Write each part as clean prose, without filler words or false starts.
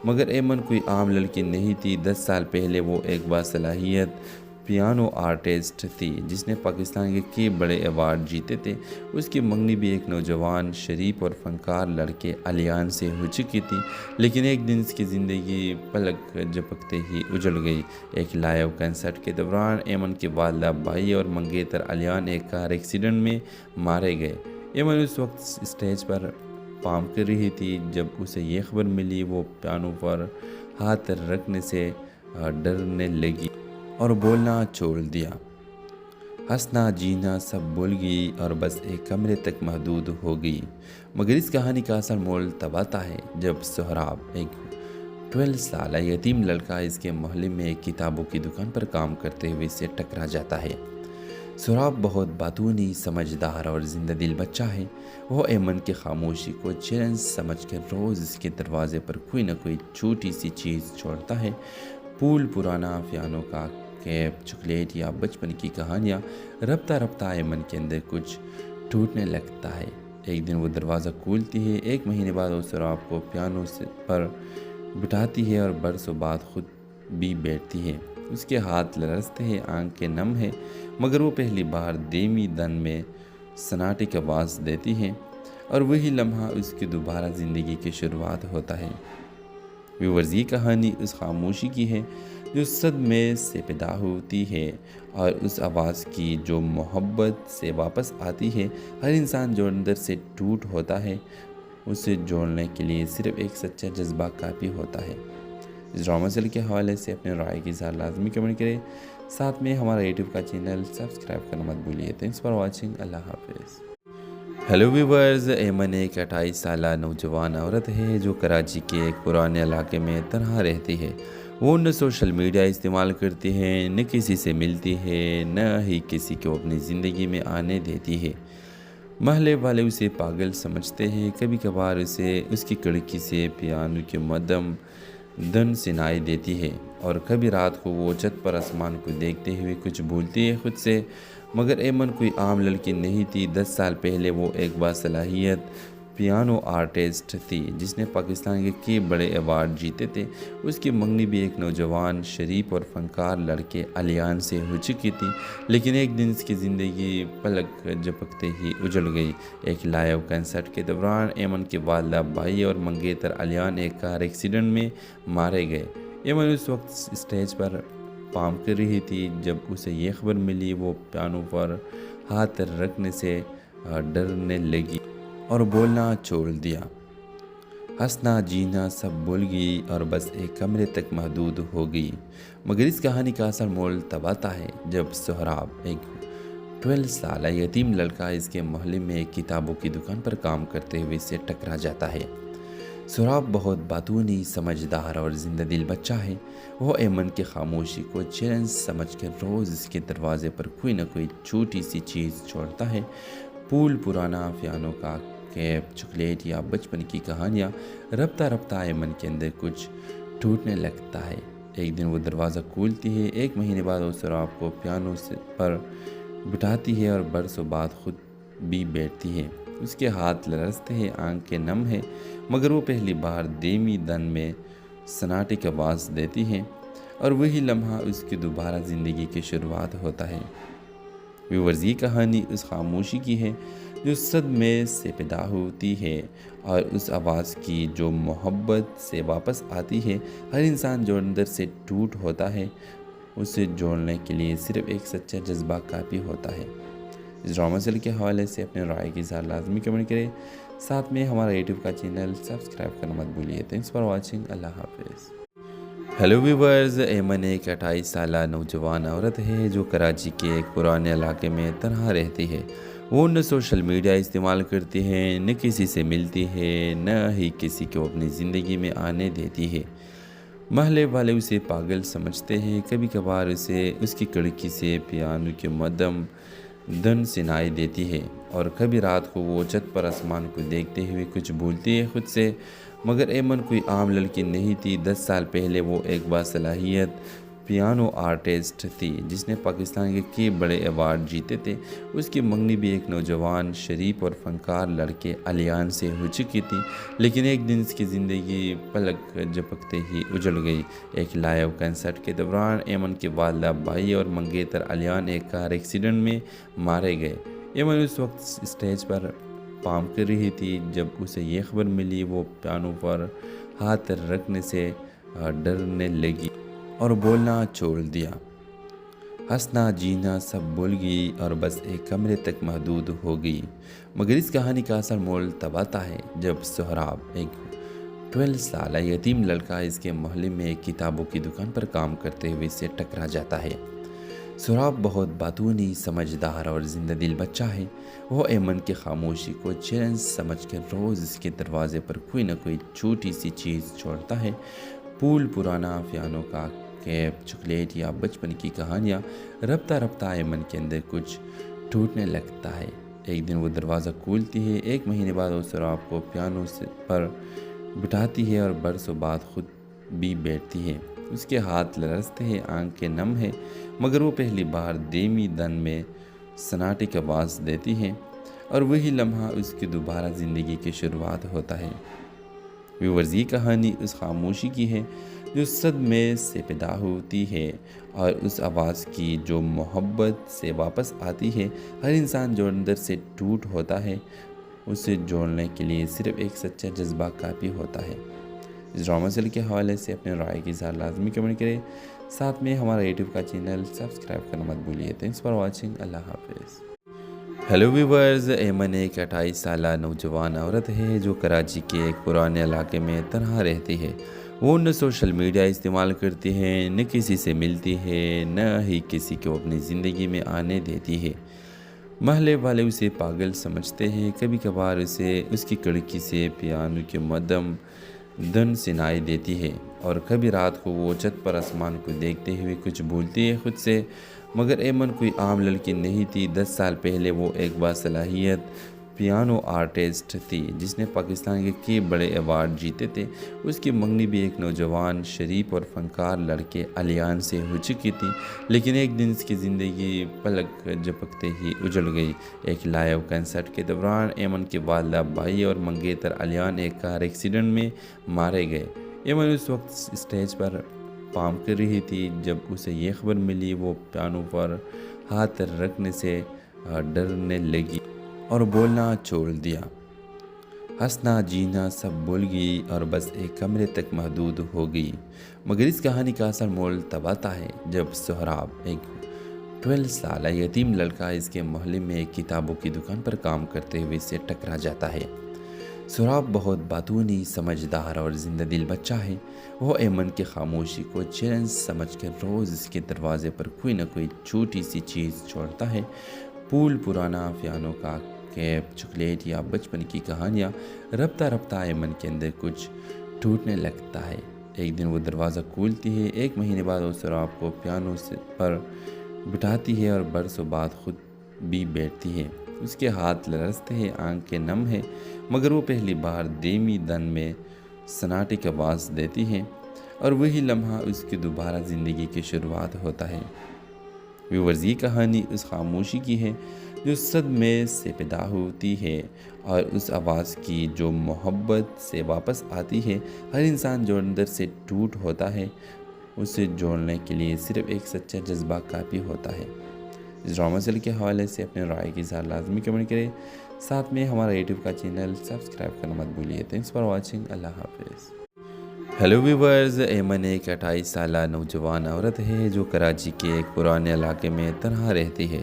مگر ایمن کوئی عام لڑکی نہیں تھی۔ 10 سال پہلے وہ ایک باصلاحیت پیانو آرٹسٹ تھی جس نے پاکستان کے کئی بڑے ایوارڈ جیتے تھے۔ اس کی منگنی بھی ایک نوجوان شریف اور فنکار لڑکے علیان سے ہو چکی تھی، لیکن ایک دن اس کی زندگی پلک جھپکتے ہی اجڑ گئی۔ ایک لائیو کنسرٹ کے دوران ایمن کے والدہ، بھائی اور منگیتر علیان ایک کار ایکسیڈنٹ میں مارے گئے۔ ایمن اس وقت اسٹیج پر پرفارم کر رہی تھی جب اسے یہ خبر ملی۔ وہ پیانو پر ہاتھ رکھنے سے ڈرنے لگی اور بولنا چھوڑ دیا۔ ہنسنا جینا سب بھول گئی اور بس ایک کمرے تک محدود ہو گئی۔ مگر اس کہانی کا اصل مول تب آتا ہے جب سہراب، ایک 12 سالہ یتیم لڑکا اس کے محلے میں ایک کتابوں کی دکان پر کام کرتے ہوئے سے ٹکرا جاتا ہے۔ سہراب بہت باتونی، سمجھدار اور زندہ دل بچہ ہے۔ وہ ایمن کی خاموشی کو چیلنج سمجھ کر روز اس کے دروازے پر کوئی نہ کوئی چھوٹی سی چیز چھوڑتا ہے۔ پھول، پرانا پیانو کا کیپ، چاکلیٹ یا بچپن کی کہانیاں۔ رفتہ رفتہ ایمن کے اندر کچھ ٹوٹنے لگتا ہے۔ ایک دن وہ دروازہ کھولتی ہے۔ ایک مہینے بعد وہ سہراب کو پیانو پر بٹھاتی ہے اور برسوں بعد خود بھی بیٹھتی ہے۔ اس کے ہاتھ لرزتے ہیں، آنکھیں نم ہیں، مگر وہ پہلی بار دھیمی دن میں سناٹے کی آواز دیتی ہے اور وہی لمحہ اس کی دوبارہ زندگی کی شروعات ہوتا ہے۔ ویورز، یہ کہانی اس خاموشی کی ہے جو صدمے سے پیدا ہوتی ہے اور اس آواز کی جو محبت سے واپس آتی ہے۔ ہر انسان جو اندر سے ٹوٹ ہوتا ہے، اسے جوڑنے کے لیے صرف ایک سچا جذبہ کافی ہوتا ہے۔ اس ڈرامہ سیریل کے حوالے سے اپنے رائے کی اظہار لازمی کمنٹ کریں، ساتھ میں ہمارا یوٹیوب کا چینل سبسکرائب کرنا مت بھولیے۔ تھینکس فار واچنگ، اللہ حافظ۔ ہیلو ویورز، ایمن ایک 28 سالہ نوجوان عورت ہے جو کراچی کے ایک پرانے علاقے میں تنہا رہتی ہے۔ وہ نہ سوشل میڈیا استعمال کرتی ہے، نہ کسی سے ملتی ہے، نہ ہی کسی کو اپنی زندگی میں آنے دیتی ہے۔ محلے والے اسے پاگل سمجھتے ہیں۔ کبھی کبھار اسے اس کی کھڑکی سے پیانو کی مدھم دھن سنائی دیتی ہے اور کبھی رات کو وہ چھت پر آسمان کو دیکھتے ہوئے کچھ بھولتی ہے خود سے۔ مگر ایمن کوئی عام لڑکی نہیں تھی۔ 10 سال پہلے وہ ایک باصلاحیت پیانو آرٹسٹ تھی جس نے پاکستان کے کئی بڑے ایوارڈ جیتے تھے۔ اس کی منگنی بھی ایک نوجوان شریف اور فنکار لڑکے علیان سے ہو چکی تھی، لیکن ایک دن اس کی زندگی پلک جھپکتے ہی اجڑ گئی۔ ایک لائیو کنسرٹ کے دوران ایمن کے والدہ، بھائی اور منگیتر علیان ایک کار ایکسیڈنٹ میں مارے گئے۔ ایمن اس وقت اسٹیج پر پرفارم کر رہی تھی جب اسے یہ خبر ملی۔ وہ پیانو پر ہاتھ رکھنے سے ڈرنے لگی اور بولنا چھوڑ دیا۔ ہنسنا جینا سب بھول گئی اور بس ایک کمرے تک محدود ہو گئی۔ مگر اس کہانی کا اصل مول تب آتا ہے جب سہراب، ایک 12 سالہ یتیم لڑکا اس کے محلے میں ایک کتابوں کی دکان پر کام کرتے ہوئے سے ٹکرا جاتا ہے۔ سہراب بہت باتونی، سمجھدار اور زندہ دل بچہ ہے۔ وہ ایمن کی خاموشی کو چیلنج سمجھ کر روز اس کے دروازے پر کوئی نہ کوئی چھوٹی سی چیز چھوڑتا ہے۔ پھول، پرانا پیانو کا کیپ، چاکلیٹ یا بچپن کی کہانیاں۔ رفتہ رفتہ ایمن کے اندر کچھ ٹوٹنے لگتا ہے۔ ایک دن وہ دروازہ کھولتی ہے۔ ایک مہینے بعد وہ سہراب کو پیانو پر بٹھاتی ہے اور برسوں بعد خود بھی بیٹھتی ہے۔ اس کے ہاتھ لرزتے ہیں، آنکھیں نم ہیں، مگر وہ پہلی بار دھیمی دن میں سناٹے کی آواز دیتی ہے اور وہی لمحہ اس کی دوبارہ زندگی کی شروعات ہوتا ہے۔ ویورز، یہ کہانی اس خاموشی کی ہے جو صدمے سے پیدا ہوتی ہے اور اس آواز کی جو محبت سے واپس آتی ہے۔ ہر انسان جو اندر سے ٹوٹ ہوتا ہے، اسے جوڑنے کے لیے صرف ایک سچا جذبہ کافی ہوتا ہے۔ اس ڈرامہ سیریل کے حوالے سے اپنے رائے کی اظہار لازمی کمنٹ کریں، ساتھ میں ہمارا یوٹیوب کا چینل سبسکرائب کرنا مت بھولیے۔ تھینکس فار واچنگ، اللہ حافظ۔ ہیلو ویورز، ایمن ایک 28 سالہ نوجوان عورت ہے جو کراچی کے ایک پرانے علاقے میں تنہا رہتی ہے۔ وہ نہ سوشل میڈیا استعمال کرتی ہے، نہ کسی سے ملتی ہے، نہ ہی کسی کو اپنی زندگی میں آنے دیتی ہے۔ محلے والے اسے پاگل سمجھتے ہیں۔ کبھی کبھار اسے اس کی کھڑکی سے پیانو کی مدھم دھن سنائی دیتی ہے اور کبھی رات کو وہ چھت پر آسمان کو دیکھتے ہوئے کچھ بھولتی ہے خود سے۔ مگر ایمن کوئی عام لڑکی نہیں تھی۔ 10 سال پہلے وہ ایک باصلاحیت پیانو آرٹسٹ تھی جس نے پاکستان کے کئی بڑے ایوارڈ جیتے تھے۔ اس کی منگنی بھی ایک نوجوان شریف اور فنکار لڑکے علیان سے ہو چکی تھی، لیکن ایک دن اس کی زندگی پلک جھپکتے ہی اجڑ گئی۔ ایک لائیو کنسرٹ کے دوران ایمن کے والدہ بھائی اور منگیتر علیان ایک کار ایکسیڈنٹ میں مارے گئے۔ ایمن اس وقت اسٹیج پر پارفارم کر رہی تھی جب اسے یہ خبر ملی۔ وہ پیانو پر ہاتھ رکھنے سے ڈرنے لگی اور بولنا چھوڑ دیا۔ ہنسنا جینا سب بھول گئی اور بس ایک کمرے تک محدود ہو گئی۔ مگر اس کہانی کا اصل مول تب آتا ہے جب سہراب، ایک 12 سالہ یتیم لڑکا اس کے محلے میں ایک کتابوں کی دکان پر کام کرتے ہوئے اسے ٹکرا جاتا ہے۔ سہراب بہت باتونی، سمجھدار اور زندہ دل بچہ ہے۔ وہ ایمن کی خاموشی کو چیلنج سمجھ کر روز اس کے دروازے پر کوئی نہ کوئی چھوٹی سی چیز چھوڑتا ہے۔ پھول، پرانا پیانو کا کیپ، چاکلیٹ یا بچپن کی کہانیاں۔ رفتہ رفتہ ایمن کے اندر کچھ ٹوٹنے لگتا ہے۔ ایک دن وہ دروازہ کھولتی ہے۔ ایک مہینے بعد وہ سہراب کو پیانو پر بٹھاتی ہے اور برسوں بعد خود بھی بیٹھتی ہے۔ اس کے ہاتھ لرزتے ہیں، آنکھیں نم ہیں، مگر وہ پہلی بار دھیمی دن میں سناٹے کی آواز دیتی ہے اور وہی لمحہ اس کی دوبارہ زندگی کی شروعات ہوتا ہے۔ ویورز، یہ کہانی اس خاموشی کی ہے جو صدمے سے پیدا ہوتی ہے اور اس آواز کی جو محبت سے واپس آتی ہے۔ ہر انسان جو اندر سے ٹوٹ ہوتا ہے، اسے جوڑنے کے لیے صرف ایک سچا جذبہ کافی ہوتا ہے۔ اس ڈرامہ سیریل کے حوالے سے اپنے رائے کی اظہار لازمی کمنٹ کریں، ساتھ میں ہمارا یوٹیوب کا چینل سبسکرائب کرنا مت بھولیے۔ Thanks for watching. اللہ حافظ۔ ہیلو ویورز، ایمن ایک 28 سالہ نوجوان عورت ہے جو کراچی کے ایک پرانے علاقے میں تنہا رہتی ہے۔ وہ نہ سوشل میڈیا استعمال کرتی ہے، نہ کسی سے ملتی ہے، نہ ہی کسی کو اپنی زندگی میں آنے دیتی ہے۔ محلے والے اسے پاگل سمجھتے ہیں۔ کبھی کبھار اسے اس کی کھڑکی سے پیانو کی مدھم دھن سنائی دیتی ہے اور کبھی رات کو وہ چھت پر آسمان کو دیکھتے ہوئے کچھ بھولتی ہے خود سے۔ مگر ایمن کوئی عام لڑکی نہیں تھی۔ 10 سال پہلے وہ ایک باصلاحیت پیانو آرٹسٹ تھی جس نے پاکستان کے کئی بڑے ایوارڈ جیتے تھے۔ اس کی منگنی بھی ایک نوجوان شریف اور فنکار لڑکے علیان سے ہو چکی تھی، لیکن ایک دن اس کی زندگی پلک جھپکتے ہی اجڑ گئی۔ ایک لائیو کنسرٹ کے دوران ایمن کے والدہ بھائی اور منگیتر علیان ایک کار ایکسیڈنٹ میں مارے گئے۔ ایمن اس وقت اسٹیج پر پارفارم کر رہی تھی جب اسے یہ خبر ملی۔ وہ پیانو پر ہاتھ رکھنے سے ڈرنے لگی اور بولنا چھوڑ دیا۔ ہنسنا جینا سب بھول گئی اور بس ایک کمرے تک محدود ہو گئی۔ مگر اس کہانی کا اصل مول تب آتا ہے جب سہراب، ایک 12 سالہ یتیم لڑکا اس کے محلے میں ایک کتابوں کی دکان پر کام کرتے ہوئے اسے ٹکرا جاتا ہے۔ سہراب بہت باتونی، سمجھدار اور زندہ دل بچہ ہے۔ وہ ایمن کی خاموشی کو چیلنج سمجھ کر روز اس کے دروازے پر کوئی نہ کوئی چھوٹی سی چیز چھوڑتا ہے۔ پھول، پرانا پیانو کا کیپ، چاکلیٹ یا بچپن کی کہانیاں۔ رفتہ رفتہ ایمن کے اندر کچھ ٹوٹنے لگتا ہے۔ ایک دن وہ دروازہ کھولتی ہے۔ ایک مہینے بعد وہ سہراب کو پیانو پر بٹھاتی ہے اور برسوں بعد خود بھی بیٹھتی ہے۔ اس کے ہاتھ لرزتے ہیں، آنکھیں نم ہیں، مگر وہ پہلی بار دھیمی دن میں سناٹے کی آواز دیتی ہے اور وہی لمحہ اس کی دوبارہ زندگی کی شروعات ہوتا ہے۔ ویورز، یہ کہانی اس خاموشی کی ہے جو صدمے سے پیدا ہوتی ہے اور اس آواز کی جو محبت سے واپس آتی ہے۔ ہر انسان جو اندر سے ٹوٹ ہوتا ہے، اسے جوڑنے کے لیے صرف ایک سچا جذبہ کافی ہوتا ہے۔ اس ڈرامہ سیریل کے حوالے سے اپنے رائے کی اظہار لازمی کمنٹ کریں، ساتھ میں ہمارا یوٹیوب کا چینل سبسکرائب کرنا مت بھولیے۔ Thanks for watching. اللہ حافظ۔ ہیلو ویورز، ایمن ایک 28 سالہ نوجوان عورت ہے جو کراچی کے ایک پرانے علاقے میں تنہا رہتی ہے۔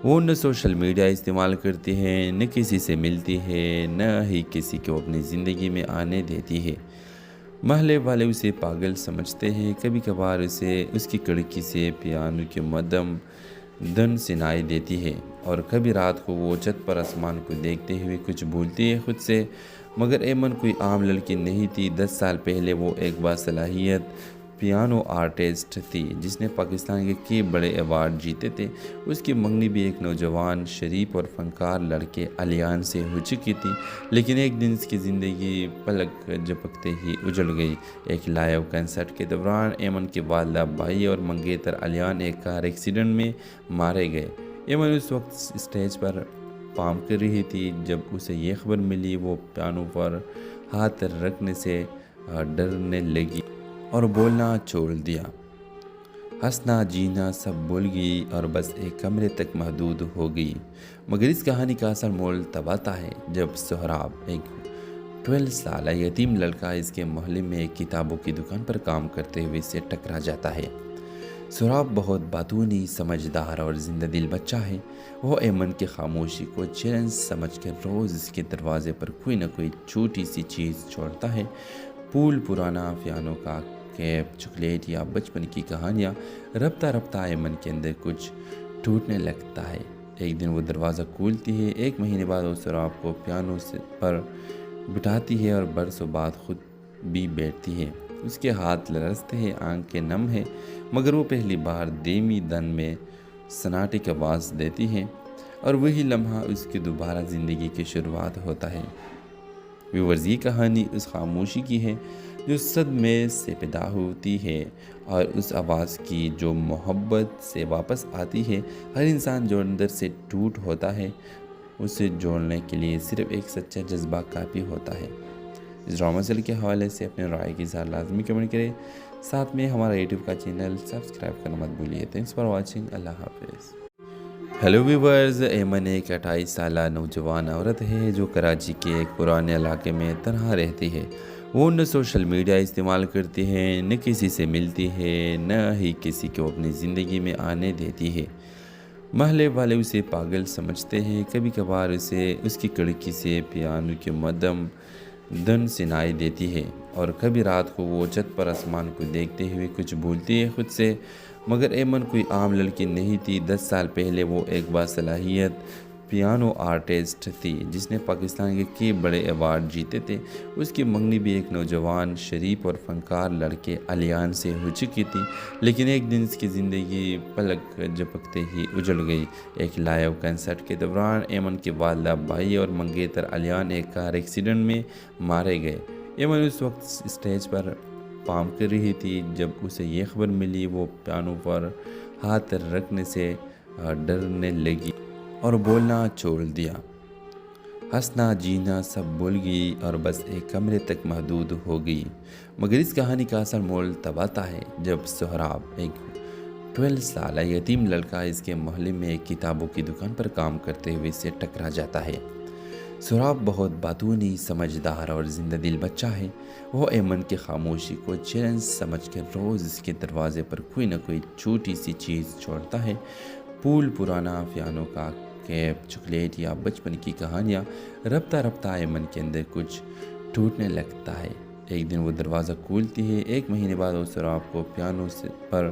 وہ نہ سوشل میڈیا استعمال کرتی ہے، نہ کسی سے ملتی ہے، نہ ہی کسی کو اپنی زندگی میں آنے دیتی ہے۔ محلے والے اسے پاگل سمجھتے ہیں۔ کبھی کبھار اسے اس کی کھڑکی سے پیانو کی مدھم دھن سنائی دیتی ہے اور کبھی رات کو وہ چھت پر آسمان کو دیکھتے ہوئے کچھ بھولتی ہے خود سے۔ مگر ایمن کوئی عام لڑکی نہیں تھی۔ 10 سال پہلے وہ ایک باصلاحیت پیانو آرٹسٹ تھی جس نے پاکستان کے کئی بڑے ایوارڈ جیتے تھے۔ اس کی منگنی بھی ایک نوجوان شریف اور فنکار لڑکے علیان سے ہو چکی تھی، لیکن ایک دن اس کی زندگی پلک جھپکتے ہی اجڑ گئی۔ ایک لائیو کنسرٹ کے دوران ایمن کے والدہ بھائی اور منگیتر علیان ایک کار ایکسیڈنٹ میں مارے گئے۔ ایمن اس وقت اسٹیج پر پارفارم کر رہی تھی جب اسے یہ خبر ملی۔ وہ پیانو پر ہاتھ رکھنے سے ڈرنے لگی اور بولنا چھوڑ دیا۔ ہنسنا جینا سب بھول گئی اور بس ایک کمرے تک محدود ہو گئی۔ مگر اس کہانی کا اصل مول تب آتا ہے جب سہراب، ایک 12 سالہ یتیم لڑکا اس کے محلے میں ایک کتابوں کی دکان پر کام کرتے ہوئے اسے ٹکرا جاتا ہے۔ سہراب بہت باتونی، سمجھدار اور زندہ دل بچہ ہے۔ وہ ایمن کی خاموشی کو چیلنج سمجھ کر روز اس کے دروازے پر کوئی نہ کوئی چھوٹی سی چیز چھوڑتا ہے۔ پھول، پرانا پیانو کا کیپ، چاکلیٹ یا بچپن کی کہانیاں۔ رفتہ رفتہ ایمن کے اندر کچھ ٹوٹنے لگتا ہے۔ ایک دن وہ دروازہ کھولتی ہے۔ ایک مہینے بعد وہ سہراب کو پیانو پر بٹھاتی ہے اور برسوں بعد خود بھی بیٹھتی ہے۔ اس کے ہاتھ لرزتے ہیں، آنکھیں نم ہیں، مگر وہ پہلی بار دھیمی دن میں سناٹے کی آواز دیتی ہے اور وہی لمحہ اس کی دوبارہ زندگی کی شروعات ہوتا ہے۔ ویورز، یہ کہانی اس خاموشی کی ہے جو صدمے سے پیدا ہوتی ہے اور اس آواز کی جو محبت سے واپس آتی ہے۔ ہر انسان جو اندر سے ٹوٹ ہوتا ہے، اسے جوڑنے کے لیے صرف ایک سچا جذبہ کافی ہوتا ہے۔ اس ڈرامہ سیریل کے حوالے سے اپنے رائے کی اظہار لازمی کمنٹ کریں، ساتھ میں ہمارا یوٹیوب کا چینل سبسکرائب کرنا مت بھولیے۔ تھینکس فار واچنگ، اللہ حافظ۔ ہیلو ویورز، ایمن ایک 28 سالہ نوجوان عورت ہے جو کراچی کے ایک پرانے علاقے میں تنہا رہتی ہے۔ وہ نہ سوشل میڈیا استعمال کرتی ہے، نہ کسی سے ملتی ہے، نہ ہی کسی کو اپنی زندگی میں آنے دیتی ہے۔ محلے والے اسے پاگل سمجھتے ہیں۔ کبھی کبھار اسے اس کی کھڑکی سے پیانو کی مدھم دھن سنائی دیتی ہے اور کبھی رات کو وہ چھت پر آسمان کو دیکھتے ہوئے کچھ بھولتی ہے خود سے۔ مگر ایمن کوئی عام لڑکی نہیں تھی۔ 10 سال پہلے وہ ایک باصلاحیت پیانو آرٹسٹ تھی جس نے پاکستان کے کئی بڑے ایوارڈ جیتے تھے۔ اس کی منگنی بھی ایک نوجوان شریف اور فنکار لڑکے علیان سے ہو چکی تھی، لیکن ایک دن اس کی زندگی پلک جھپکتے ہی اجڑ گئی۔ ایک لائیو کنسرٹ کے دوران ایمن کے والدہ بھائی اور منگیتر علیان ایک کار ایکسیڈنٹ میں مارے گئے۔ ایمن اس وقت اسٹیج پر پارفارم کر رہی تھی جب اسے یہ خبر ملی۔ وہ پیانو پر ہاتھ رکھنے سے ڈرنے لگی اور بولنا چھوڑ دیا۔ ہنسنا جینا سب بھول گئی اور بس ایک کمرے تک محدود ہو گئی۔ مگر اس کہانی کا اصل مول تب آتا ہے جب سہراب، ایک 12 سالہ یتیم لڑکا اس کے محلے میں ایک کتابوں کی دکان پر کام کرتے ہوئے اسے ٹکرا جاتا ہے۔ سہراب بہت باتونی، سمجھدار اور زندہ دل بچہ ہے۔ وہ ایمن کی خاموشی کو چیلنج سمجھ کر روز اس کے دروازے پر کوئی نہ کوئی چھوٹی سی چیز چھوڑتا ہے۔ پھول، پرانا پیانو کا کیپ، چاکلیٹ یا بچپن کی کہانیاں۔ رفتہ رفتہ ایمن کے اندر کچھ ٹوٹنے لگتا ہے۔ ایک دن وہ دروازہ کھولتی ہے۔ ایک مہینے بعد وہ سہراب کو پیانو پر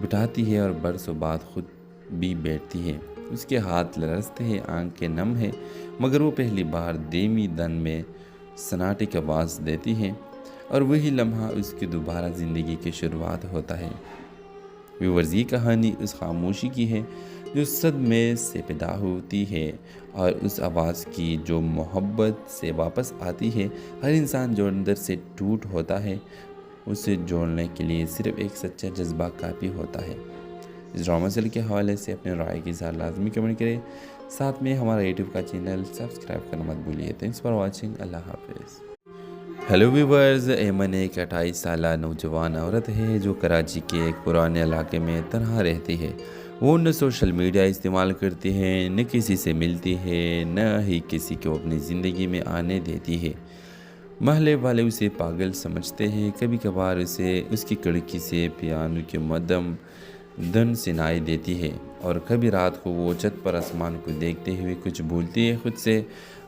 بٹھاتی ہے اور برسوں بعد خود بھی بیٹھتی ہے۔ اس کے ہاتھ لرزتے ہیں، آنکھیں نم ہیں، مگر وہ پہلی بار دھیمی دن میں سناٹے کی آواز دیتی ہے اور وہی لمحہ اس کی دوبارہ زندگی کی شروعات ہوتا ہے۔ ویورز، یہ کہانی اس خاموشی کی ہے جو صدمے سے پیدا ہوتی ہے اور اس آواز کی جو محبت سے واپس آتی ہے۔ ہر انسان جو اندر سے ٹوٹ ہوتا ہے، اسے جوڑنے کے لیے صرف ایک سچا جذبہ کافی ہوتا ہے۔ اس ڈرامہ سیریل کے حوالے سے اپنے رائے کی اظہار لازمی کمنٹ کریں، ساتھ میں ہمارا یوٹیوب کا چینل سبسکرائب کرنا مت بھولیے۔ تھینکس فار واچنگ، اللہ حافظ۔ ہیلو ویورز، ایمن ایک 28 سالہ نوجوان عورت ہے جو کراچی کے ایک پرانے علاقے میں تنہا رہتی ہے۔ وہ نہ سوشل میڈیا استعمال کرتی ہے، نہ کسی سے ملتی ہے، نہ ہی کسی کو اپنی زندگی میں آنے دیتی ہے۔ محلے والے اسے پاگل سمجھتے ہیں۔ کبھی کبھار اسے اس کی کھڑکی سے پیانو کی مدھم دھن سنائی دیتی ہے اور کبھی رات کو وہ چھت پر آسمان کو دیکھتے ہوئے کچھ بھولتی ہے خود سے۔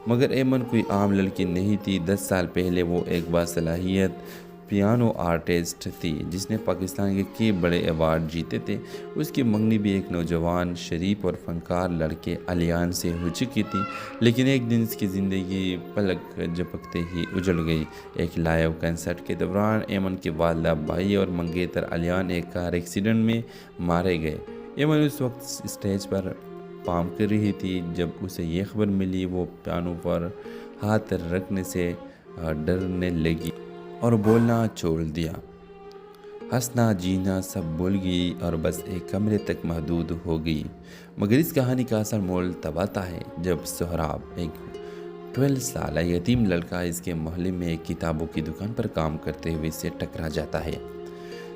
مگر ایمن کوئی عام لڑکی نہیں تھی۔ 10 سال پہلے وہ ایک باصلاحیت پیانو آرٹسٹ تھی جس نے پاکستان کے کئی بڑے ایوارڈ جیتے تھے۔ اس کی منگنی بھی ایک نوجوان شریف اور فنکار لڑکے علیان سے ہو چکی تھی، لیکن ایک دن اس کی زندگی پلک جھپکتے ہی اجڑ گئی۔ ایک لائیو کنسرٹ کے دوران ایمن کے والدہ بھائی اور منگیتر علیان ایک کار ایکسیڈنٹ میں مارے گئے۔ ایمن اس وقت اسٹیج پر پرفارم کر رہی تھی جب اسے یہ خبر ملی۔ وہ پیانو پر ہاتھ رکھنے سے ڈرنے لگی اور بولنا چھوڑ دیا۔ ہنسنا جینا سب بھول گئی اور بس ایک کمرے تک محدود ہو گئی۔ مگر اس کہانی کا اصل مول تب آتا ہے جب سہراب، ایک 12 سالہ یتیم لڑکا اس کے محلے میں ایک کتابوں کی دکان پر کام کرتے ہوئے سے ٹکرا جاتا ہے۔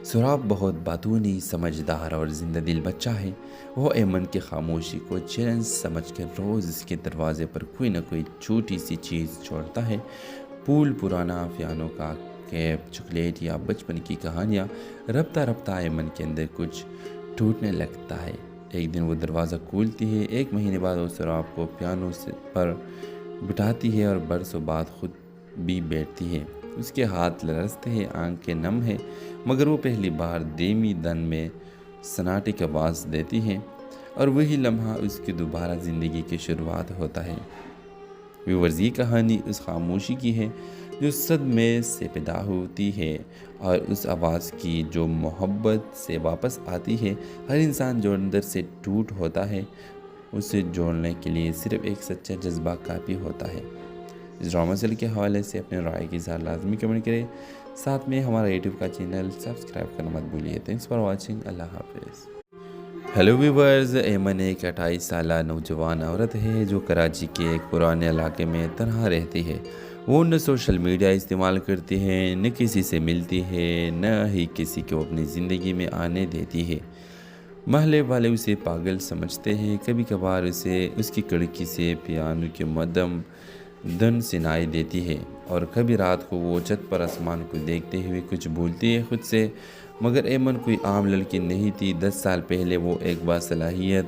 سہراب بہت باتونی، سمجھدار اور زندہ دل بچہ ہے۔ وہ ایمن کی خاموشی کو چیلنج سمجھ کر روز اس کے دروازے پر کوئی نہ کوئی چھوٹی سی چیز چھوڑتا ہے۔ پھول، پرانا پیانو کا کیپ، چاکلیٹ یا بچپن کی کہانیاں۔ رفتہ رفتہ ایمن کے اندر کچھ ٹوٹنے لگتا ہے۔ ایک دن وہ دروازہ کھولتی ہے۔ ایک مہینے بعد وہ سہراب کو پیانو پر بٹھاتی ہے اور برسوں بعد خود بھی بیٹھتی ہے۔ اس کے ہاتھ لرزتے ہیں، آنکھیں نم ہیں، مگر وہ پہلی بار دھیمی دن میں سناٹے کی آواز دیتی ہے، اور وہی لمحہ اس کی دوبارہ زندگی کی شروعات ہوتا ہے۔ ویورز، یہ کہانی اس خاموشی کی ہے جو صدمے سے پیدا ہوتی ہے، اور اس آواز کی جو محبت سے واپس آتی ہے۔ ہر انسان جو اندر سے ٹوٹ ہوتا ہے، اسے جوڑنے کے لیے صرف ایک سچا جذبہ کافی ہوتا ہے۔ اس ڈرامہ سیریل کے حوالے سے اپنے رائے کی اظہار لازمی کمنٹ کریں، ساتھ میں ہمارا یوٹیوب کا چینل سبسکرائب کرنا مت بھولیے۔ Thanks for watching. اللہ حافظ۔ ہیلو ویورز، ایمن ایک 28 سالہ نوجوان عورت ہے جو کراچی کے ایک پرانے علاقے میں تنہا رہتی ہے۔ وہ نہ سوشل میڈیا استعمال کرتی ہے، نہ کسی سے ملتی ہے، نہ ہی کسی کو اپنی زندگی میں آنے دیتی ہے۔ محلے والے اسے پاگل سمجھتے ہیں۔ کبھی کبھار اسے اس کی کھڑکی سے پیانو کی مدھم دھن سنائی دیتی ہے، اور کبھی رات کو وہ چھت پر آسمان کو دیکھتے ہوئے کچھ بھولتی ہے خود سے۔ مگر ایمن کوئی عام لڑکی نہیں تھی۔ 10 سال پہلے وہ ایک باصلاحیت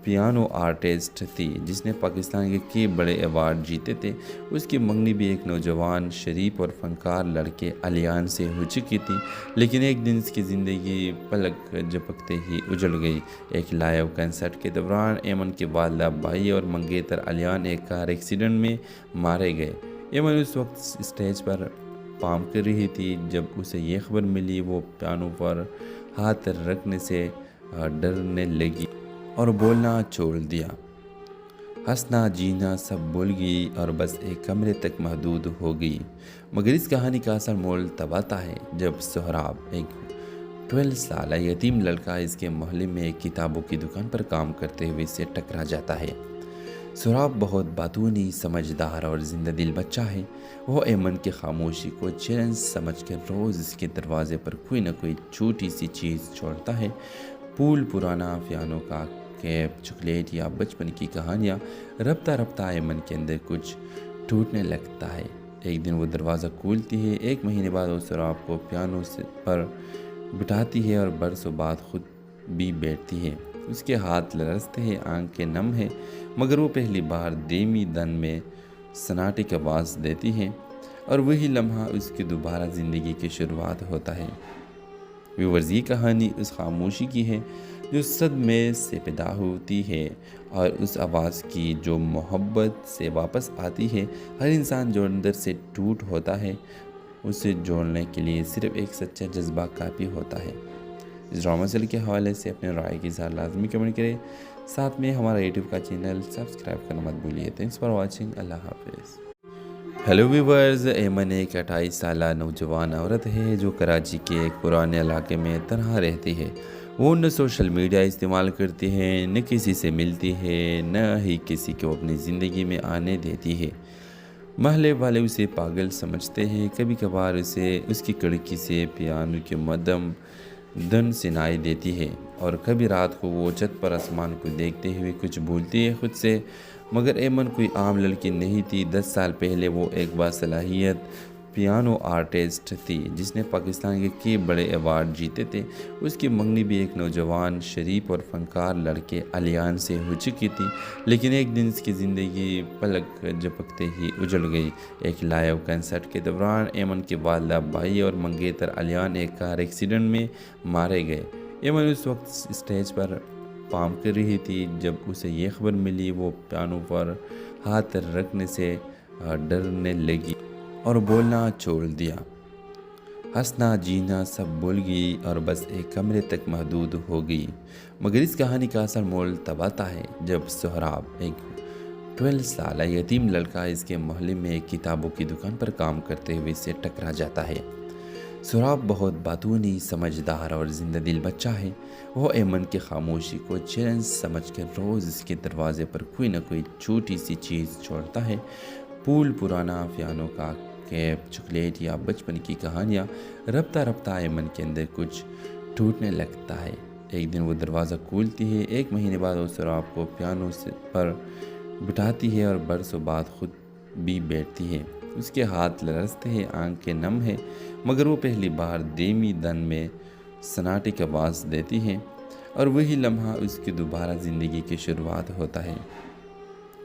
پیانو آرٹسٹ تھی جس نے پاکستان کے کئی بڑے ایوارڈ جیتے تھے۔ اس کی منگنی بھی ایک نوجوان شریف اور فنکار لڑکے علیان سے ہو چکی تھی، لیکن ایک دن اس کی زندگی پلک جھپکتے ہی اجڑ گئی۔ ایک لائیو کنسرٹ کے دوران ایمن کے والدہ بھائی اور منگیتر علیان ایک کار ایکسیڈنٹ میں مارے گئے۔ ایمن اس وقت اسٹیج پر پرفارم کر رہی تھی جب اسے یہ خبر ملی۔ وہ پیانو پر ہاتھ رکھنے سے ڈرنے لگی اور بولنا چھوڑ دیا۔ ہنسنا جینا سب بھول گئی اور بس ایک کمرے تک محدود ہو گئی۔ مگر اس کہانی کا اصل مول تب آتا ہے جب سہراب، ایک 12 سالہ یتیم لڑکا اس کے محلے میں ایک کتابوں کی دکان پر کام کرتے ہوئے سے ٹکرا جاتا ہے۔ سہراب بہت باتونی، سمجھدار اور زندہ دل بچہ ہے۔ وہ ایمن کی خاموشی کو چیلنج سمجھ کر روز اس کے دروازے پر کوئی نہ کوئی چھوٹی سی چیز چھوڑتا ہے۔ پھول، پرانا پیانو کا کیپ، چاکلیٹ یا بچپن کی کہانیاں۔ رفتہ رفتہ ایمن کے اندر کچھ ٹوٹنے لگتا ہے۔ ایک دن وہ دروازہ کھولتی ہے۔ ایک مہینے بعد وہ سہراب کو پیانو پر بٹھاتی ہے اور برسوں بعد خود بھی بیٹھتی ہے۔ اس کے ہاتھ لرزتے ہیں، آنکھیں نم ہیں، مگر وہ پہلی بار دھیمی دن میں سناٹے کی آواز دیتی ہے، اور وہی لمحہ اس کی دوبارہ زندگی کی شروعات ہوتا ہے۔ ویورز، یہ کہانی اس خاموشی کی ہے جو صدمے سے پیدا ہوتی ہے، اور اس آواز کی جو محبت سے واپس آتی ہے۔ ہر انسان جو اندر سے ٹوٹ ہوتا ہے، اسے جوڑنے کے لیے صرف ایک سچا جذبہ کافی ہوتا ہے۔ اس ڈرامہ سیریل کے حوالے سے اپنے رائے کی اظہار لازمی کمنٹ کریں، ساتھ میں ہمارا یوٹیوب کا چینل سبسکرائب کرنا مت بھولیے۔ Thanks for watching. اللہ حافظ۔ ہیلو ویورز، ایمن ایک 28 سالہ نوجوان عورت ہے جو کراچی کے ایک پرانے علاقے میں تنہا رہتی ہے۔ وہ نہ سوشل میڈیا استعمال کرتی ہے، نہ کسی سے ملتی ہے، نہ ہی کسی کو اپنی زندگی میں آنے دیتی ہے۔ محلے والے اسے پاگل سمجھتے ہیں۔ کبھی کبھار اسے اس کی کھڑکی سے پیانو کی مدھم دھن سنائی دیتی ہے، اور کبھی رات کو وہ چھت پر آسمان کو دیکھتے ہوئے کچھ بھولتی ہے خود سے۔ مگر ایمن کوئی عام لڑکی نہیں تھی۔ 10 سال پہلے وہ ایک باصلاحیت پیانو آرٹسٹ تھی جس نے پاکستان کے کئی بڑے ایوارڈ جیتے تھے۔ اس کی منگنی بھی ایک نوجوان شریف اور فنکار لڑکے علیان سے ہو چکی تھی، لیکن ایک دن اس کی زندگی پلک جھپکتے ہی اجڑ گئی۔ ایک لائیو کنسرٹ کے دوران ایمن کے والدہ بھائی اور منگیتر علیان ایک کار ایکسیڈنٹ میں مارے گئے۔ ایمن اس وقت اسٹیج پر پرفارم کر رہی تھی جب اسے یہ خبر ملی۔ وہ پیانو پر ہاتھ رکھنے سے ڈرنے لگی اور بولنا چھوڑ دیا۔ ہنسنا جینا سب بھول گئی اور بس ایک کمرے تک محدود ہو گئی۔ مگر اس کہانی کا اصل مول تب آتا ہے جب سہراب، ایک 12 سالہ یتیم لڑکا اس کے محلے میں ایک کتابوں کی دکان پر کام کرتے ہوئے سے ٹکرا جاتا ہے۔ سہراب بہت باتونی، سمجھدار اور زندہ دل بچہ ہے۔ وہ ایمن کی خاموشی کو چیلنج سمجھ کر روز اس کے دروازے پر کوئی نہ کوئی چھوٹی سی چیز چھوڑتا ہے۔ پھول، پرانا پیانو کا کیپ، چاکلیٹ یا بچپن کی کہانیاں۔ رفتہ رفتہ ایمن کے اندر کچھ ٹوٹنے لگتا ہے۔ ایک دن وہ دروازہ کھولتی ہے۔ ایک مہینے بعد وہ سہراب کو پیانو پر بٹھاتی ہے اور برسوں بعد خود بھی بیٹھتی ہے۔ اس کے ہاتھ لرزتے ہیں، آنکھیں نم ہیں، مگر وہ پہلی بار دھیمی دن میں سناٹے کی آواز دیتی ہے اور وہی لمحہ اس کی دوبارہ زندگی کی شروعات ہوتا ہے۔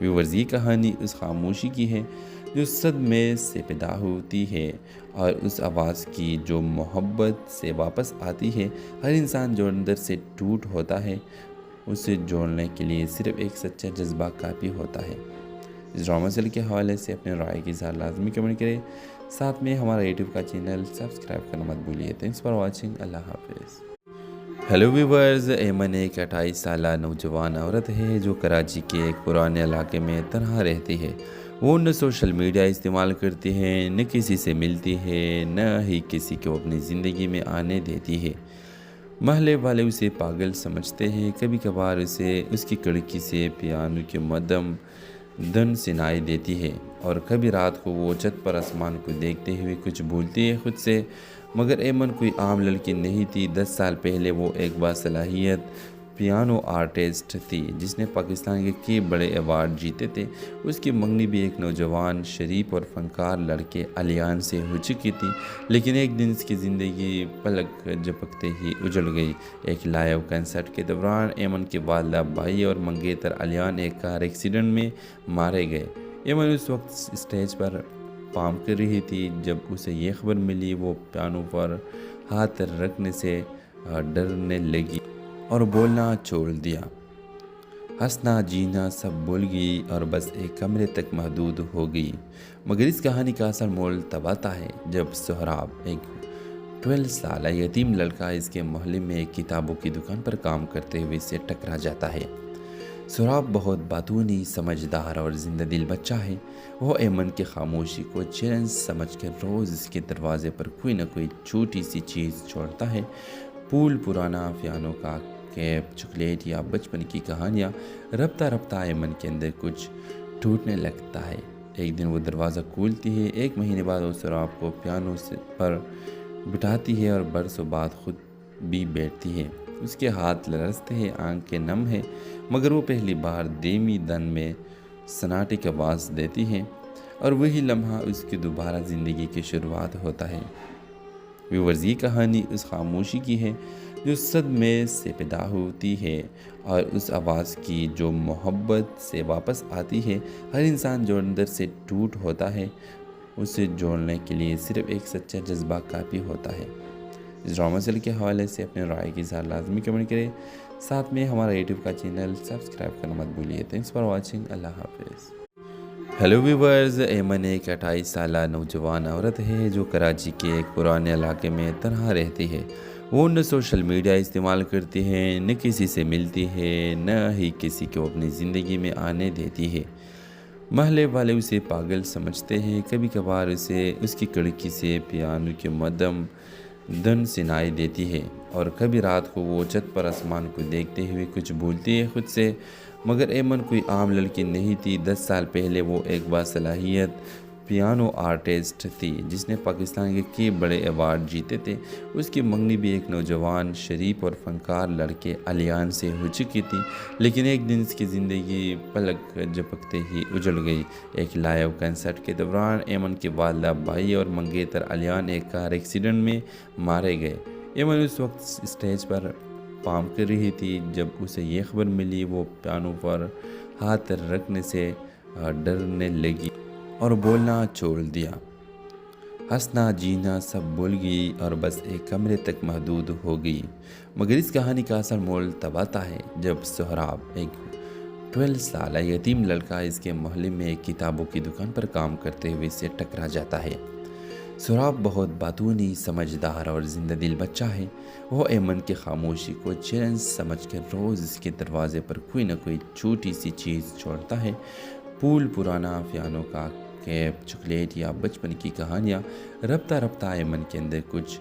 ویورز، یہ کہانی اس خاموشی کی ہے جو صدمے سے پیدا ہوتی ہے اور اس آواز کی جو محبت سے واپس آتی ہے۔ ہر انسان جو اندر سے ٹوٹ ہوتا ہے، اسے جوڑنے کے لیے صرف ایک سچا جذبہ کافی ہوتا ہے۔ اس ڈرامہ سیریل کے حوالے سے اپنے رائے کی اظہار لازمی کمنٹ کریں، ساتھ میں ہمارا یوٹیوب کا چینل سبسکرائب کرنا مت بھولیے۔ Thanks for watching. اللہ حافظ۔ ہیلو ویورز، ایمن ایک 28 سالہ نوجوان عورت ہے جو کراچی کے ایک پرانے علاقے میں تنہا رہتی ہے۔ وہ نہ سوشل میڈیا استعمال کرتی ہے، نہ کسی سے ملتی ہے، نہ ہی کسی کو اپنی زندگی میں آنے دیتی ہے۔ محلے والے اسے پاگل سمجھتے ہیں۔ کبھی کبھار اسے اس کی کھڑکی سے پیانو کی مدھم دھن سنائی دیتی ہے اور کبھی رات کو وہ چھت پر آسمان کو دیکھتے ہوئے کچھ بھولتی ہے خود سے۔ مگر ایمن کوئی عام لڑکی نہیں تھی۔ 10 سال پہلے وہ ایک باصلاحیت پیانو آرٹسٹ تھی جس نے پاکستان کے کئی بڑے ایوارڈ جیتے تھے۔ اس کی منگنی بھی ایک نوجوان شریف اور فنکار لڑکے علیان سے ہو چکی تھی، لیکن ایک دن اس کی زندگی پلک جھپکتے ہی اجڑ گئی۔ ایک لائیو کنسرٹ کے دوران ایمن کے والدہ بھائی اور منگیتر علیان ایک کار ایکسیڈنٹ میں مارے گئے۔ ایمن اس وقت اسٹیج پر پرفارم کر رہی تھی جب اسے یہ خبر ملی۔ وہ پیانو پر ہاتھ رکھنے سے ڈرنے لگی اور بولنا چھوڑ دیا۔ ہنسنا جینا سب بھول گئی اور بس ایک کمرے تک محدود ہو گئی۔ مگر اس کہانی کا اصل مول تب آتا ہے جب سہراب، ایک 12 سالہ یتیم لڑکا اس کے محلے میں ایک کتابوں کی دکان پر کام کرتے ہوئے سے ٹکرا جاتا ہے۔ سہراب بہت باتونی، سمجھدار اور زندہ دل بچہ ہے۔ وہ ایمن کی خاموشی کو چیلنج سمجھ کر روز اس کے دروازے پر کوئی نہ کوئی چھوٹی سی چیز چھوڑتا ہے۔ پھول، پرانا پیانو کا کیپ، چاکلیٹ یا بچپن کی کہانیاں۔ رفتہ رفتہ ایمن کے اندر کچھ ٹوٹنے لگتا ہے۔ ایک دن وہ دروازہ کھولتی ہے۔ ایک مہینے بعد وہ سہراب کو پیانو پر بٹھاتی ہے اور برسوں بعد خود بھی بیٹھتی ہے۔ اس کے ہاتھ لرزتے ہیں، آنکھیں نم ہیں، مگر وہ پہلی بار دھیمی دن میں سناٹے کی آواز دیتی ہے اور وہی لمحہ اس کی دوبارہ زندگی کی شروعات ہوتا ہے۔ ویورز، یہ کہانی اس خاموشی کی ہے جو صدمے سے پیدا ہوتی ہے اور اس آواز کی جو محبت سے واپس آتی ہے۔ ہر انسان جو اندر سے ٹوٹ ہوتا ہے، اسے جوڑنے کے لیے صرف ایک سچا جذبہ کافی ہوتا ہے۔ اس ڈرامہ سیریل کے حوالے سے اپنے رائے کی اظہار لازمی کمنٹ کریں، ساتھ میں ہمارا یوٹیوب کا چینل سبسکرائب کرنا مت بھولیے۔ Thanks for watching. اللہ حافظ۔ ہیلو ویورز، ایمن ایک 28 سالہ نوجوان عورت ہے جو کراچی کے ایک پرانے علاقے میں تنہا رہتی ہے۔ وہ نہ سوشل میڈیا استعمال کرتی ہے، نہ کسی سے ملتی ہے، نہ ہی کسی کو اپنی زندگی میں آنے دیتی ہے۔ محلے والے اسے پاگل سمجھتے ہیں۔ کبھی کبھار اسے اس کی کھڑکی سے پیانو کی مدھم دھن سنائی دیتی ہے اور کبھی رات کو وہ چھت پر آسمان کو دیکھتے ہوئے کچھ بھولتی ہے خود سے۔ مگر ایمن کوئی عام لڑکی نہیں تھی۔ 10 سال پہلے وہ ایک باصلاحیت پیانو آرٹسٹ تھی جس نے پاکستان کے کئی بڑے ایوارڈ جیتے تھے۔ اس کی منگنی بھی ایک نوجوان شریف اور فنکار لڑکے علیان سے ہو چکی تھی، لیکن ایک دن اس کی زندگی پلک جھپکتے ہی اجڑ گئی۔ ایک لائیو کنسرٹ کے دوران ایمن کے والدہ بھائی اور منگیتر علیان ایک کار ایکسیڈنٹ میں مارے گئے۔ ایمن اس وقت اسٹیج پر پارفارم کر رہی تھی جب اسے یہ خبر ملی۔ وہ پیانو پر ہاتھ رکھنے سے ڈرنے لگی اور بولنا چھوڑ دیا۔ ہنسنا جینا سب بھول گئی اور بس ایک کمرے تک محدود ہو گئی۔ مگر اس کہانی کا اصل مول تب آتا ہے جب سہراب، ایک 12 سالہ یتیم لڑکا اس کے محلے میں ایک کتابوں کی دکان پر کام کرتے ہوئے سے ٹکرا جاتا ہے۔ سہراب بہت باتونی، سمجھدار اور زندہ دل بچہ ہے۔ وہ ایمن کی خاموشی کو چیلنج سمجھ کر روز اس کے دروازے پر کوئی نہ کوئی چھوٹی سی چیز چھوڑتا ہے۔ پھول، پرانا پیانو کا کیپ، چاکلیٹ یا بچپن کی کہانیاں۔ رفتہ رفتہ ایمن کے اندر کچھ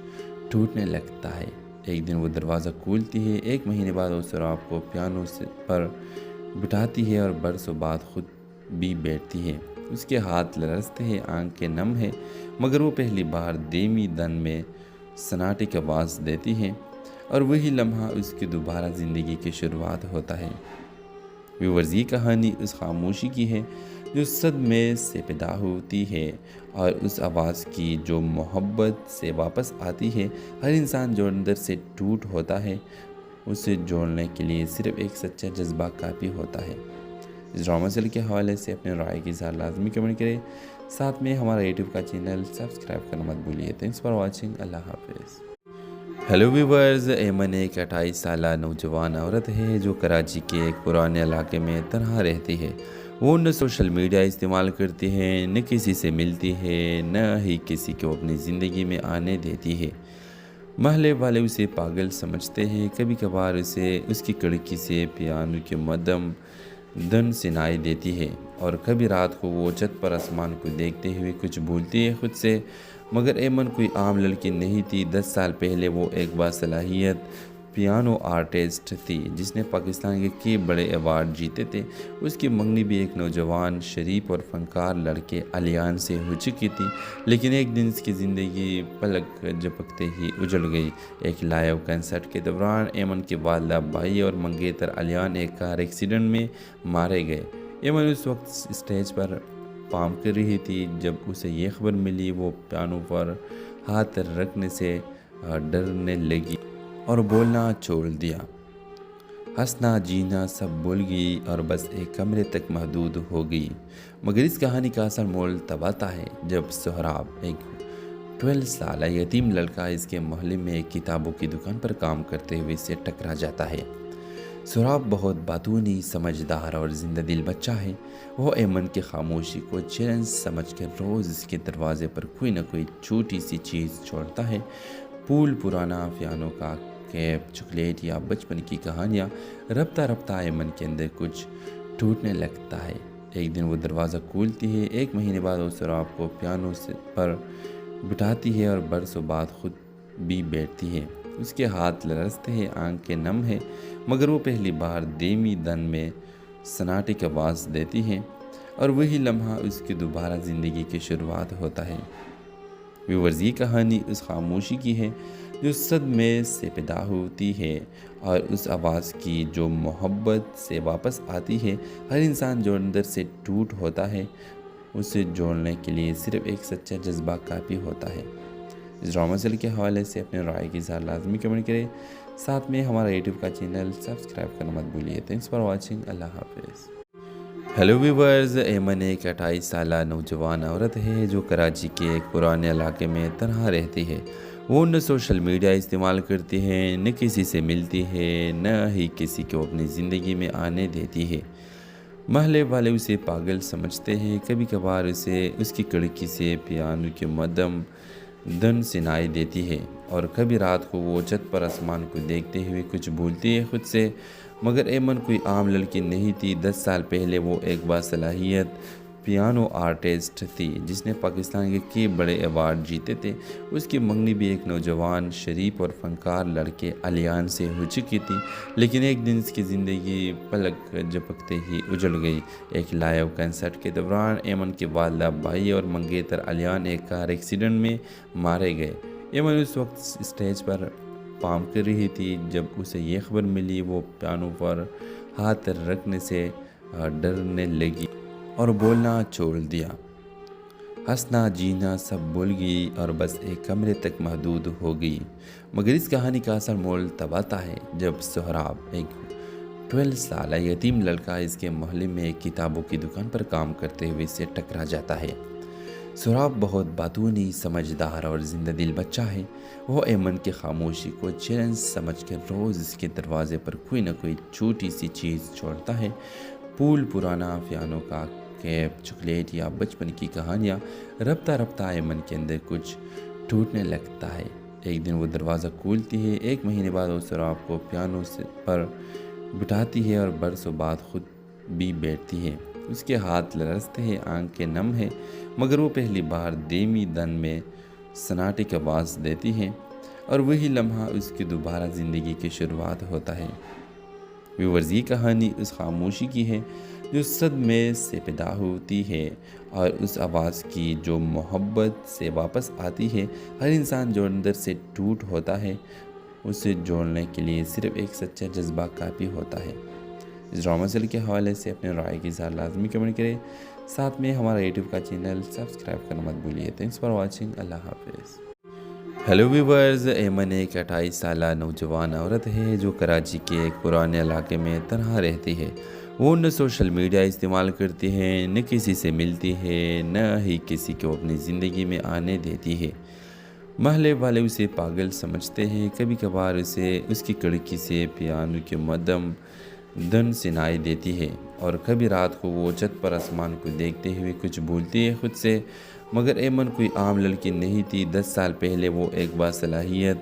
ٹوٹنے لگتا ہے۔ ایک دن وہ دروازہ کھولتی ہے۔ ایک مہینے بعد وہ سہراب کو پیانو پر بٹھاتی ہے اور برسوں بعد خود بھی بیٹھتی ہے۔ اس کے ہاتھ لرزتے ہیں، آنکھیں نم ہیں، مگر وہ پہلی بار دھیمی دن میں سناٹے کی آواز دیتی ہے اور وہی لمحہ اس کی دوبارہ زندگی کی شروعات ہوتا ہے۔ ویورز، یہ کہانی اس خاموشی کی ہے جو صدمے سے پیدا ہوتی ہے اور اس آواز کی جو محبت سے واپس آتی ہے۔ ہر انسان جو اندر سے ٹوٹ ہوتا ہے، اسے جوڑنے کے لیے صرف ایک سچا جذبہ کافی ہوتا ہے۔ اس ڈرامہ سیریل کے حوالے سے اپنے رائے کی اظہار لازمی کمنٹ کریں، ساتھ میں ہمارا یوٹیوب کا چینل سبسکرائب کرنا مت بھولیے۔ تھینکس فار واچنگ، اللہ حافظ۔ ہیلو ویورز، ایمن ایک 28 سالہ نوجوان عورت ہے جو کراچی کے ایک پرانے علاقے میں تنہا رہتی ہے۔ وہ نہ سوشل میڈیا استعمال کرتی ہے، نہ کسی سے ملتی ہے، نہ ہی کسی کو اپنی زندگی میں آنے دیتی ہے۔ محلے والے اسے پاگل سمجھتے ہیں۔ کبھی کبھار اسے اس کی کھڑکی سے پیانو کی مدھم دھن سنائی دیتی ہے اور کبھی رات کو وہ چھت پر آسمان کو دیکھتے ہوئے کچھ بھولتی ہے خود سے۔ مگر ایمن کوئی عام لڑکی نہیں تھی۔ 10 سال پہلے وہ ایک باصلاحیت پیانو آرٹسٹ تھی جس نے پاکستان کے کئی بڑے ایوارڈ جیتے تھے۔ اس کی منگنی بھی ایک نوجوان شریف اور فنکار لڑکے علیان سے ہو چکی تھی، لیکن ایک دن اس کی زندگی پلک جھپکتے ہی اجڑ گئی۔ ایک لائیو کنسرٹ کے دوران ایمن کے والدہ بھائی اور منگیتر علیان ایک کار ایکسیڈنٹ میں مارے گئے۔ ایمن اس وقت اسٹیج پر پارفارم کر رہی تھی جب اسے یہ خبر ملی۔ وہ پیانو پر ہاتھ رکھنے سے ڈرنے لگی اور بولنا چھوڑ دیا۔ ہنسنا جینا سب بھول گئی اور بس ایک کمرے تک محدود ہو گئی۔ مگر اس کہانی کا اصل مول تب آتا ہے جب سہراب، ایک 12 سالہ یتیم لڑکا اس کے محلے میں ایک کتابوں کی دکان پر کام کرتے ہوئے سے ٹکرا جاتا ہے۔ سہراب بہت باتونی، سمجھدار اور زندہ دل بچہ ہے۔ وہ ایمن کی خاموشی کو چیلنج سمجھ کر روز اس کے دروازے پر کوئی نہ کوئی چھوٹی سی چیز چھوڑتا ہے۔ پھول، پرانا پیانو کا کیپ، چاکلیٹ یا بچپن کی کہانیاں۔ رفتہ رفتہ ایمن کے اندر کچھ ٹوٹنے لگتا ہے۔ ایک دن وہ دروازہ کھولتی ہے۔ ایک مہینے بعد وہ سہراب کو پیانو پر بٹھاتی ہے اور برسوں بعد خود بھی بیٹھتی ہے۔ اس کے ہاتھ لرزتے ہیں، آنکھیں نم ہیں، مگر وہ پہلی بار دھیمی دن میں سناٹے کی آواز دیتی ہے اور وہی لمحہ اس کی دوبارہ زندگی کی شروعات ہوتا ہے۔ ویورز، یہ کہانی اس خاموشی کی ہے جو صدمے سے پیدا ہوتی ہے اور اس آواز کی جو محبت سے واپس آتی ہے۔ ہر انسان جو اندر سے ٹوٹ ہوتا ہے، اسے جوڑنے کے لیے صرف ایک سچا جذبہ کافی ہوتا ہے۔ اس ڈرامہ سیریل کے حوالے سے اپنے رائے کی اظہار لازمی کمنٹ کریں، ساتھ میں ہمارا یوٹیوب کا چینل سبسکرائب کرنا مت بھولیے۔ تھینکس فار واچنگ، اللہ حافظ۔ ہیلو ویورز، ایمن ایک 28 سالہ نوجوان عورت ہے جو کراچی کے ایک پرانے علاقے میں تنہا رہتی ہے۔ وہ نہ سوشل میڈیا استعمال کرتی ہے، نہ کسی سے ملتی ہے، نہ ہی کسی کو اپنی زندگی میں آنے دیتی ہے۔ محلے والے اسے پاگل سمجھتے ہیں۔ کبھی کبھار اسے اس کی کھڑکی سے پیانو کی مدھم دھن سنائی دیتی ہے اور کبھی رات کو وہ چھت پر آسمان کو دیکھتے ہوئے کچھ بھولتی ہے خود سے۔ مگر ایمن کوئی عام لڑکی نہیں تھی۔ 10 سال پہلے وہ ایک باصلاحیت پیانو آرٹسٹ تھی جس نے پاکستان کے کئی بڑے ایوارڈ جیتے تھے۔ اس کی منگنی بھی ایک نوجوان شریف اور فنکار لڑکے علیان سے ہو چکی تھی، لیکن ایک دن اس کی زندگی پلک جھپکتے ہی اجڑ گئی۔ ایک لائیو کنسرٹ کے دوران ایمن کے والدہ بھائی اور منگیتر علیان ایک کار ایکسیڈنٹ میں مارے گئے۔ ایمن اس وقت اسٹیج پر پارفارم کر رہی تھی جب اسے یہ خبر ملی۔ وہ پیانو پر ہاتھ رکھنے سے ڈرنے لگی اور بولنا چھوڑ دیا۔ ہنسنا جینا سب بھول گئی اور بس ایک کمرے تک محدود ہو گئی۔ مگر اس کہانی کا اصل مول تب آتا ہے جب سہراب، ایک 12 سالہ یتیم لڑکا، اس کے محلے میں ایک کتابوں کی دکان پر کام کرتے ہوئے اس سے ٹکرا جاتا ہے۔ سہراب بہت باتونی، سمجھدار اور زندہ دل بچہ ہے۔ وہ ایمن کی خاموشی کو چیلنج سمجھ کر روز اس کے دروازے پر کوئی نہ کوئی چھوٹی سی چیز چھوڑتا ہے۔ پھول، پرانا پیانو کا کیپ، چاکلیٹ یا بچپن کی کہانیاں۔ رفتہ رفتہ ایمن کے اندر کچھ ٹوٹنے لگتا ہے۔ ایک دن وہ دروازہ کھولتی ہے۔ ایک مہینے بعد وہ سہراب کو پیانو پر بٹھاتی ہے اور برسوں بعد خود بھی بیٹھتی ہے۔ اس کے ہاتھ لرزتے ہیں، آنکھیں نم ہیں، مگر وہ پہلی بار دھیمی دن میں سناٹے کی آواز دیتی ہے اور وہی لمحہ اس کی دوبارہ زندگی کی شروعات ہوتا ہے۔ ویورز، یہ کہانی اس خاموشی کی ہے جو صدمے سے پیدا ہوتی ہے اور اس آواز کی جو محبت سے واپس آتی ہے۔ ہر انسان جو اندر سے ٹوٹ ہوتا ہے، اسے جوڑنے کے لیے صرف ایک سچا جذبہ کافی ہوتا ہے۔ اس ڈرامہ سیریل کے حوالے سے اپنے رائے کے ساتھ لازمی کمنٹ کریں، ساتھ میں ہمارا یوٹیوب کا چینل سبسکرائب کرنا مت بھولیے۔ Thanks for watching. اللہ حافظ۔ ہیلو ویورز، ایمن ایک 28 سالہ نوجوان عورت ہے جو کراچی کے ایک پرانے علاقے میں تنہا رہتی ہے۔ وہ نہ سوشل میڈیا استعمال کرتی ہے، نہ کسی سے ملتی ہے، نہ ہی کسی کو اپنی زندگی میں آنے دیتی ہے۔ محلے والے اسے پاگل سمجھتے ہیں۔ کبھی کبھار اسے اس کی کھڑکی سے پیانو کی مدھم دھن سنائی دیتی ہے اور کبھی رات کو وہ چھت پر آسمان کو دیکھتے ہوئے کچھ بھولتی ہے خود سے۔ مگر ایمن کوئی عام لڑکی نہیں تھی۔ 10 سال پہلے وہ ایک باصلاحیت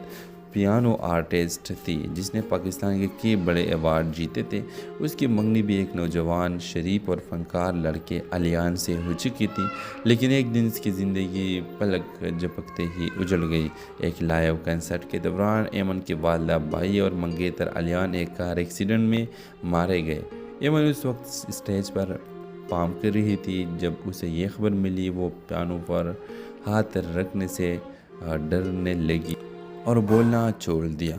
پیانو آرٹسٹ تھی جس نے پاکستان کے کئی بڑے ایوارڈ جیتے تھے۔ اس کی منگنی بھی ایک نوجوان شریف اور فنکار لڑکے علیان سے ہو چکی تھی، لیکن ایک دن اس کی زندگی پلک جھپکتے ہی اجڑ گئی۔ ایک لائیو کنسرٹ کے دوران ایمن کے والدہ بھائی اور منگیتر علیان ایک کار ایکسیڈنٹ میں مارے گئے۔ ایمن اس وقت اسٹیج پر پارفارم کر رہی تھی جب اسے یہ خبر ملی۔ وہ پیانو پر ہاتھ رکھنے سے ڈرنے لگی اور بولنا چھوڑ دیا۔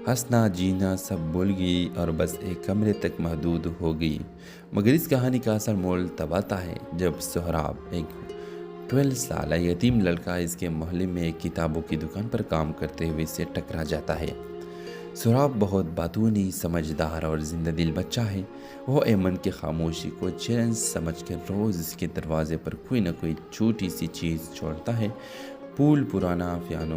ہنسنا جینا سب بھول گئی اور بس ایک کمرے تک محدود ہو گئی۔ مگر اس کہانی کا اصل مول تب آتا ہے جب سہراب، ایک 12 سالہ یتیم لڑکا، اس کے محلے میں ایک کتابوں کی دکان پر کام کرتے ہوئے اس سے ٹکرا جاتا ہے۔ سہراب بہت باتونی، سمجھدار اور زندہ دل بچہ ہے۔ وہ ایمن کی خاموشی کو چیلنج سمجھ کر روز اس کے دروازے پر کوئی نہ کوئی چھوٹی سی چیز چھوڑتا ہے۔ پھول، پرانا پیانو